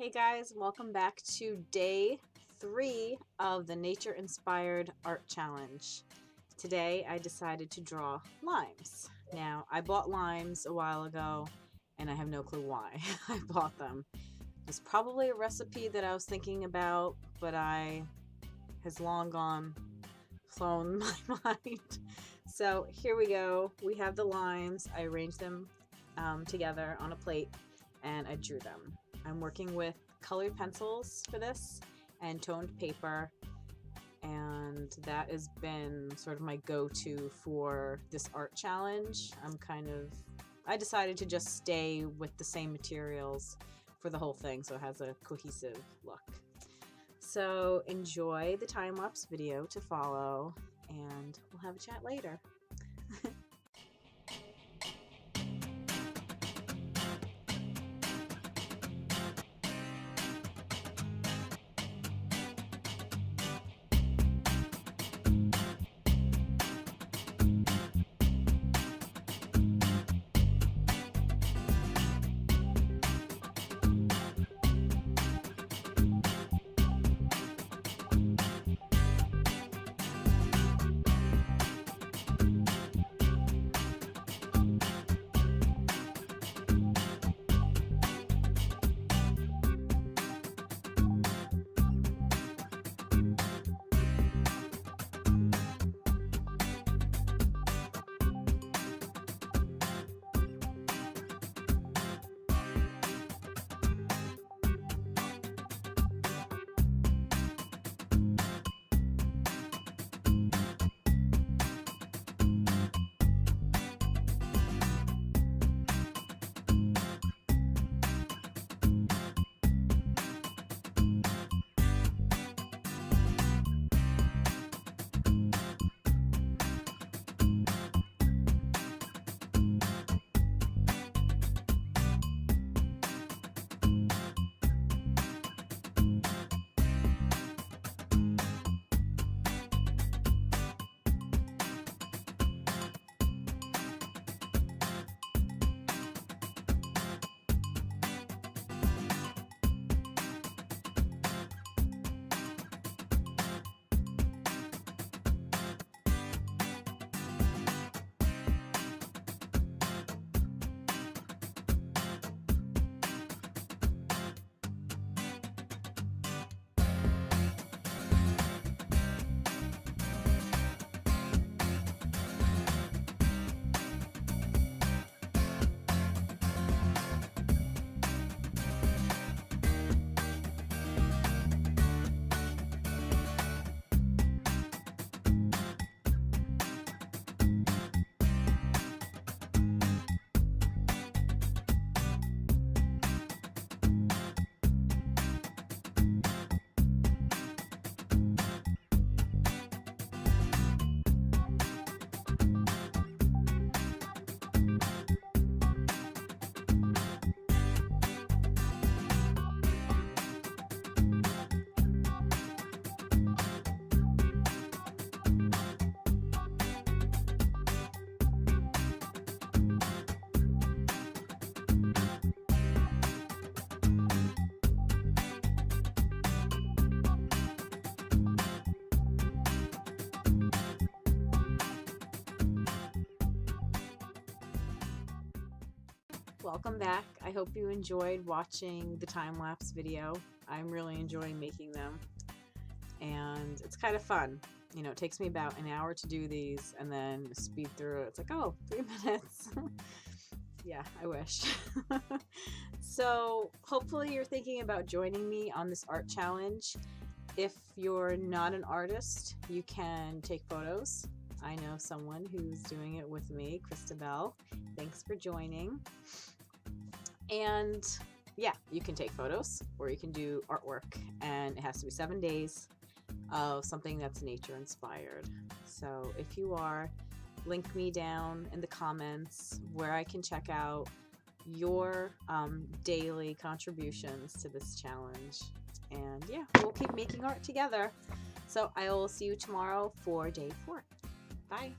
Hey guys, welcome back to day 3 of the Nature Inspired Art Challenge. Today I decided to draw limes. Now, I bought limes a while ago and I have no clue why I bought them. It's probably a recipe that I was thinking about, but has long gone flown my mind. So here we go. We have the limes. I arranged them together on a plate and I drew them. I'm working with colored pencils for this and toned paper, and that has been sort of my go-to for this art challenge. I decided to just stay with the same materials for the whole thing so it has a cohesive look. So enjoy the time-lapse video to follow and we'll have a chat later. Welcome back. I hope you enjoyed watching the time-lapse video. I'm really enjoying making them and it's kind of fun. You know, it takes me about an hour to do these and then speed through it. It's like, oh, 3 minutes. Yeah, I wish. So hopefully you're thinking about joining me on this art challenge. If you're not an artist, you can take photos. I know someone who's doing it with me, Christabel. Thanks for joining. And yeah, you can take photos or you can do artwork, and it has to be 7 days of something that's nature inspired. So if you are, link me down in the comments where I can check out your daily contributions to this challenge. And yeah, we'll keep making art together. So I will see you tomorrow for day 4. Bye.